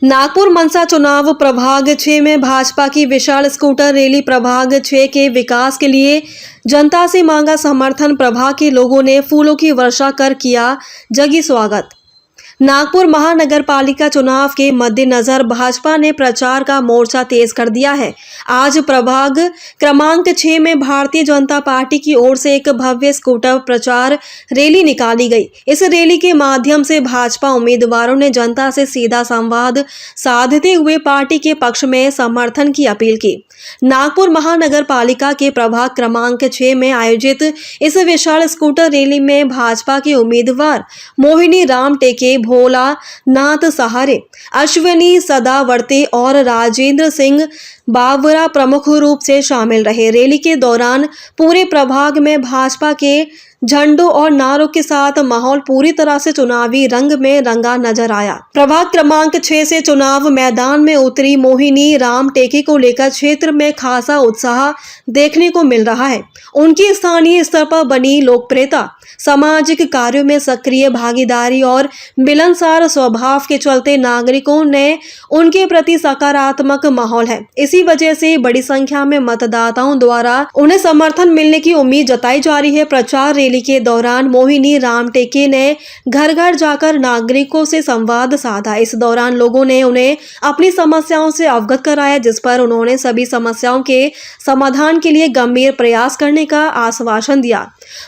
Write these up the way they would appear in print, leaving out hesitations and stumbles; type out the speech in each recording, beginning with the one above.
नागपुर मनसा चुनाव प्रभाग 6 में भाजपा की विशाल स्कूटर रैली प्रभाग 6 के विकास के लिए जनता से मांगा समर्थन। प्रभाग के लोगों ने फूलों की वर्षा कर किया जगी स्वागत। नागपुर महानगर पालिका चुनाव के मद्देनजर भाजपा ने प्रचार का मोर्चा तेज कर दिया है। आज प्रभाग क्रमांक 6 में भारतीय जनता पार्टी की ओर से एक भव्य स्कूटर प्रचार रैली निकाली गई। इस रैली के माध्यम से भाजपा उम्मीदवारों ने जनता से सीधा संवाद साधते हुए पार्टी के पक्ष में समर्थन की अपील की। नागपुर महानगर पालिका के प्रभाग क्रमांक 6 में आयोजित इस विशाल स्कूटर रैली में भाजपा के उम्मीदवार मोहिनी राम टेके, भोला नाथ सहारे, अश्विनी सदावर्ते और राजेंद्र सिंह बावरा प्रमुख रूप से शामिल रहे। रैली के दौरान पूरे प्रभाग में भाजपा के झंडों और नारों के साथ माहौल पूरी तरह से चुनावी रंग में रंगा नजर आया। प्रभाग क्रमांक 6 से चुनाव मैदान में उतरी मोहिनी राम टेके को लेकर क्षेत्र में खासा उत्साह देखने को मिल रहा है। उनकी स्थानीय स्तर पर बनी लोकप्रियता, सामाजिक कार्यों में सक्रिय भागीदारी और मिलनसार स्वभाव के चलते नागरिकों ने उनके प्रति सकारात्मक माहौल है। इसी वजह से बड़ी संख्या में मतदाताओं द्वारा उन्हें समर्थन मिलने की उम्मीद जताई जा रही है। प्रचार रैली के दौरान मोहिनी राम टेके ने घर घर जाकर नागरिकों से संवाद साधा। इस दौरान लोगों ने उन्हें अपनी समस्याओं से अवगत कराया, जिस पर उन्होंने सभी समस्याओं के समाधान के लिए गंभीर प्रयास करने का आश्वासन दिया।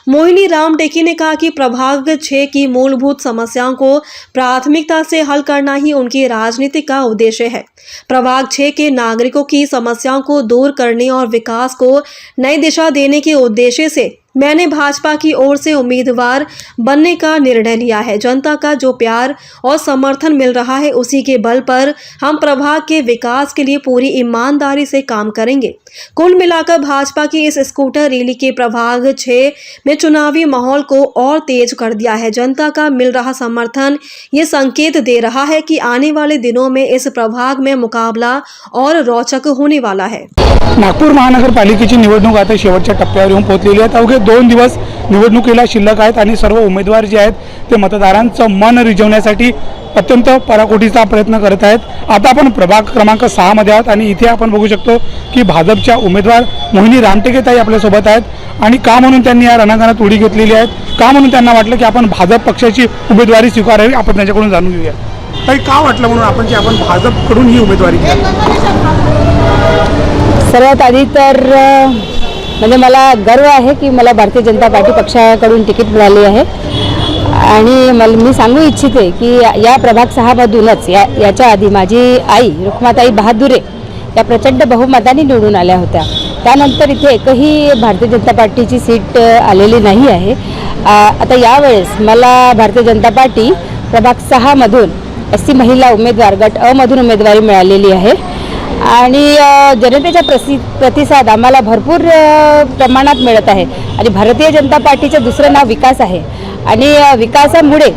मोहिनी राम टेके ने कहा कि प्रभाग 6 की मूलभूत समस्याओं को प्राथमिकता से हल करना ही उनकी राजनीति का उद्देश्य है। प्रभाग 6 के नागरिकों की समस्याओं को दूर करने और विकास को नई दिशा देने के उद्देश्य से मैंने भाजपा की ओर से उम्मीदवार बनने का निर्णय लिया है। जनता का जो प्यार और समर्थन मिल रहा है, उसी के बल पर हम प्रभाग के विकास के लिए पूरी ईमानदारी से काम करेंगे। कुल मिलाकर भाजपा की इस स्कूटर रैली के प्रभाग 6 में चुनावी माहौल को और तेज कर दिया है। जनता का मिल रहा समर्थन ये संकेत दे रहा है कि आने वाले दिनों में इस प्रभाग में मुकाबला और रोचक होने वाला है। नागपूर महानगरपालिकेची निवडणूक आता शेवटच्या टप्प्यावर येऊन पोहोचलेली आहे। अवघे 2 दिवस निवडणुकीला शिल्लक आहेत आणि सर्व उमेदवार जे आहेत ते मतदारांचं मन रिझवण्यासाठी अत्यंत पराकोटीचा प्रयत्न करत आहेत। आता आपण प्रभाग क्रमांक 6 मध्ये आहोत आणि इथे आपण बघू शकतो की भाजपच्या उमेदवार मोहिनी रामटेके ताई आपल्या सोबत आहेत आणि का म्हणून त्यांनी या रणांगणात उडी घेतलेली आहे, का म्हणून त्यांना वाटलं की आपण भाजप पक्षाची उमेदवारी स्वीकारावी, आपण त्यांच्याकडून जाणून घेऊया। ताई का वाटलं म्हणून आपण भाजपकडून ही उमेदवारी घ्यावी? सर्वात आधी तर म्हणजे मला गर्व आहे की मला भारतीय जनता पार्टी पक्षाकडून तिकीट मिळाली आहे आणि मी सांगू इच्छिते की या प्रभाग 6 मधूनच याच्या आधी माझी आई रुक्माताई बहादुरे या प्रचंड बहुमताने निवडून आल्या होत्या। त्यानंतर इथे एकही भारतीय जनता पार्टीची सीट आलेली नाही आहे। आता यावेळेस मला भारतीय जनता पार्टी प्रभाग 6 मधून SC महिला उमेदवार गट अ मधून उमेदवारी मिळालेली आहे आणि जनतेचा प्रतिसाद आम्हाला भरपूर प्रमाणात मिळत आहे आणि भारतीय जनता पार्टीचं दुसरं नाव विकास आहे आणि विकासामुळे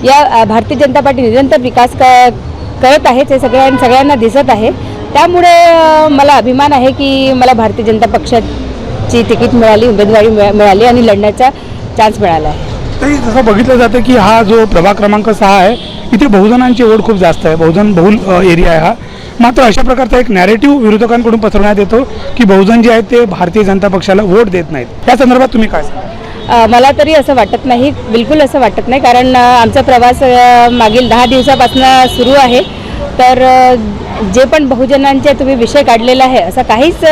या भारतीय जनता पार्टी निरंतर विकास करत आहे, ते सगळ्यांना दिसत आहे। त्यामुळे मला अभिमान आहे की मला भारतीय जनता पक्षाची तिकीट मिळाली, उमेदवारी मिळाली आणि लढण्याचा चान्स मिळाला आहे। तरी जसं बघितलं जातं की हा जो प्रभाग क्रमांक 6 आहे इथे बहुजनांची ओढ खूप जास्त आहे, बहुजन बहुल एरिया आहे हा। मात्र अशा प्रकारचा एक नॅरेटिव्ह विरोधकांकडून पसरवण्यात येतो की बहुजन जे आहेत ते भारतीय जनता पक्षाला वोट देत नाहीत। त्या संदर्भात तुम्ही काय सांगा? मला तरी असं वाटत नाही, बिलकुल असं वाटत नाही, कारण आमचा प्रवास मागील 10 दिवसापासून सुरू आहे। तर जे पण बहुजनांचे तुम्ही विषय काढलेला आहे असा काहीच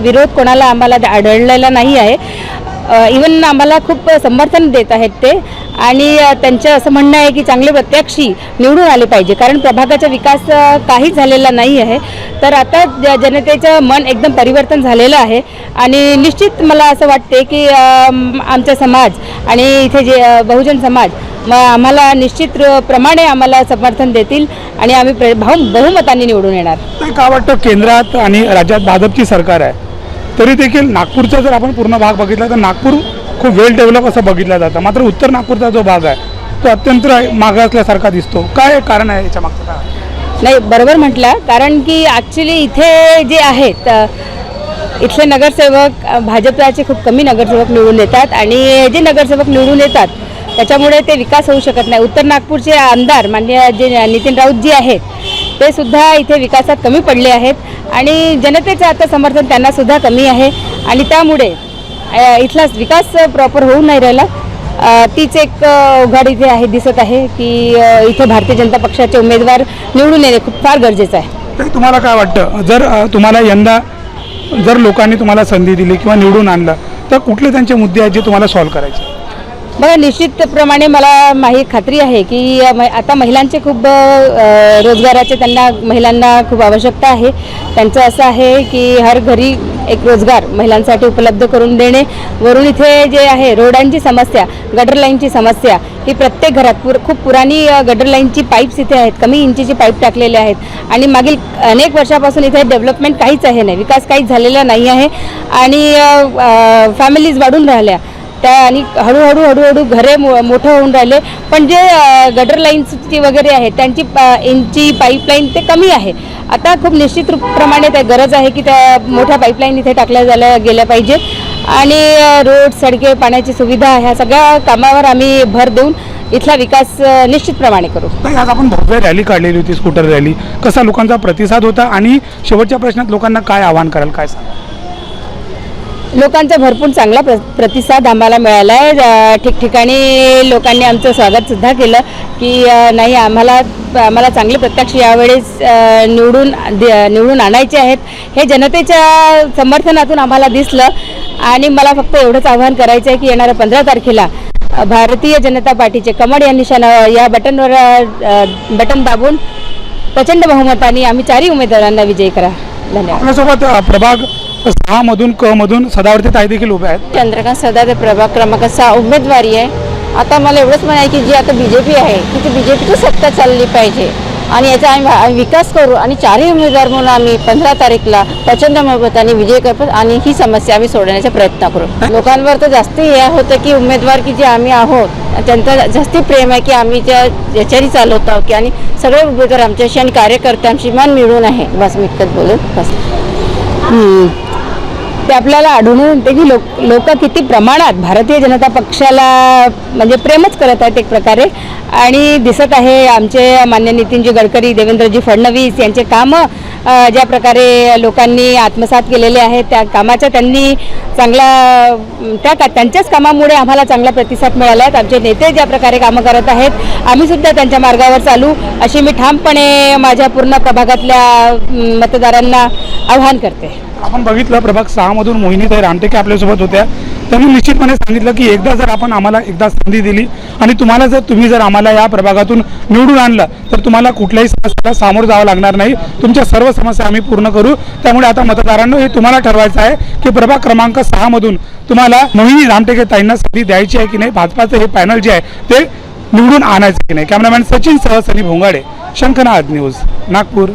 विरोध कोणाला आम्हाला आढळलेला नाही आहे। इवन आम्हाला खूप समर्थन देत आहेत ते आणि त्यांचं असं म्हणणं आहे की चांगले प्रत्यक्षी निवडून आले पाहिजे, कारण प्रभागाचा विकास काहीच झालेला नाही आहे। तर आता जनतेचं मन एकदम परिवर्तन झालेलं आहे आणि निश्चित मला असं वाटते की आमचा समाज आणि इथे जे बहुजन समाज आम्हाला निश्चित प्रमाणे आम्हाला समर्थन देतील आणि आम्ही बहुमताने निवडून येणार। तर का वाटतं केंद्रात आणि राज्यात भाजपची सरकार आहे तरी देखील नागपूरचा जर आपण पूर्ण भाग बघितला तर नागपूर खूप वेल डेव्हलप असं बघितलं जातं, मात्र उत्तर नागपूरचा जो भाग आहे तो अत्यंत मागासल्यासारखा दिसतो। काय कारण आहे याच्या मागचं? काय नाही, बरोबर म्हटलं, कारण की ॲक्च्युली इथे जे आहेत इथले नगरसेवक भाजपचे खूप कमी नगरसेवक निवडून येतात आणि जे नगरसेवक निवडून येतात त्याच्यामुळे ते विकास होऊ शकत नाही. उत्तर नागपूरचे आमदार माननीय जे नितीन राऊत जी आहेत ते सुद्धा इथे विकासात कमी पडले आहेत आणि जनतेचं आता समर्थन त्यांना सुद्धा कमी आहे आणि त्यामुळे इथला विकास प्रॉपर होऊ नाही राहिला. तीच एक उघाड इथे आहे दिसत आहे की इथे भारतीय जनता पक्षाचे उमेदवार निवडून येणे खूप फार गरजेचं आहे. तरी तुम्हाला काय वाटतं, जर तुम्हाला यंदा जर लोकांनी तुम्हाला संधी दिली किंवा निवडून आणलं तर कुठले त्यांचे मुद्दे आहेत जे तुम्हाला सॉल्व्ह करायचे? बघा, निश्चितप्रमाणे मला खात्री आहे की आता महिलांचे खूप रोजगाराचे महिलांना खूप आवश्यकता आहे. त्यांचं असं आहे की हर घरी एक रोजगार महिलांसाठी उपलब्ध करून देणे. वरून इथे जे आहे रोडांची समस्या, गटर लाईनची समस्या ही प्रत्येक घरात खूप पुराणी गटर लाईनची पाईप्स इथे आहेत, कमी इंचीची पाईप टाकलेले आहेत आणि मागील अनेक वर्षापासून इथे डेव्हलपमेंट काहीच आहे नाही, विकास काहीच झालेला नाही आहे आणि फॅमिलीज वाढून राहिल्या त्या आणि हळूहळू घरे मोठं होऊन राहिले. पण जे गटर लाईन्सची वगैरे आहे त्यांची इंची पाईपलाईन ते कमी आहे. आता खूप निश्चित प्रमाणे त्या गरज आहे की त्या मोठ्या पाईपलाईन इथे टाकल्या गेल्या पाहिजे आणि रोड, सडके, पाण्याची सुविधा ह्या सगळ्या कामावर आम्ही भर देऊन इथला विकास निश्चितप्रमाणे करू. आज आपण भव्य रॅली काढलेली होती, स्कूटर रॅली. कसा लोकांचा प्रतिसाद होता आणि शेवटच्या प्रश्नात लोकांना काय आवाहन कराल, काय सांगा? लोकांचा भरपूर चांगला प्रतिसाद आम्हाला मिळाला आहे. ठिकठिकाणी लोकांनी आमचं स्वागतसुद्धा केलं की नाही आम्हाला चांगले प्रत्यक्ष यावेळेस निवडून आणायचे आहेत हे जनतेच्या समर्थनातून आम्हाला दिसलं. आणि मला फक्त एवढंच आवाहन करायचं आहे की येणाऱ्या 15 तारखेला भारतीय जनता पार्टीचे कमळ या निशाणावर या बटन दाबून प्रचंड बहुमताने आम्ही 4ही उमेदवारांना विजयी करा. धन्यवाद. आपल्यासोबत प्रभाग 6 मधून क मधून सदावर्ते ताई देखील उभे आहेत. चंद्रकांत सदावर्ते प्रभाग क्रमांक 6 उमेदवारी आहे. आता मला एवढंच म्हणायचं की जी आता बीजेपी आहे तिथे बीजेपीची सत्ता चालली पाहिजे आणि याचा आम्ही विकास करू आणि 4ही उमेदवार म्हणून आम्ही 15 तारीखला प्रचंड बहुमताने विजय करतो आणि ही समस्या आम्ही सोडवण्याचा प्रयत्न करू. लोकांवर तर जास्त हे होतं की उमेदवार की जे आम्ही आहोत त्यांचं जास्ती प्रेम आहे की आम्ही त्या याच्याने चालवत आहोत की आणि सगळे उमेदवार आमच्याशी आणि कार्यकर्त्यांशी मन मिळून आहे. बस मी इतकंच बोलून बस. ते आपल्याला आढळून येते की लोक किती प्रमाणात भारतीय जनता पक्षाला म्हणजे प्रेमच करत आहेत एक प्रकारे. आणि दिसत आहे आमचे मान्य नितीनजी गडकरी, देवेंद्रजी फडणवीस यांचे कामं ज्या प्रकारे लोकांनी आत्मसात केलेले आहेत त्या कामाच्या त्यांनी त्यांच्याच कामामुळे आम्हाला चांगला प्रतिसाद मिळाला आहे. आमचे नेते ज्या प्रकारे कामं करत आहेत आम्ही सुद्धा त्यांच्या मार्गावर चालू अशी मी ठामपणे माझ्या पूर्ण प्रभागातल्या मतदारांना आवाहन करते. आपण बघितलं प्रभाग 6 मधून मोहिनीताई रामटेके आपल्यासोबत होत्या. त्यांनी निश्चितपणे सांगितलं की एकदा जर आपण आम्हाला संधी दिली आणि तुम्ही जर आम्हाला या प्रभागातून निवडून आणलं तर तुम्हाला कुठल्याही समस्येला सामोरं जावं लागणार नाही, तुमच्या सर्व समस्या आम्ही पूर्ण करू. त्यामुळे आता मतदारांनो हे तुम्हाला ठरवायचं आहे की प्रभाग क्रमांक 6 मधून तुम्हाला मोहिनी रामटेके ताईंना संधी द्यायची आहे की नाही, भाजपाचं हे पॅनल जे आहे ते निवडून आणायचं की नाही. कॅमेरामॅन सचिन सह सनी भोंगाडे, शंखनाद न्यूज, नागपूर.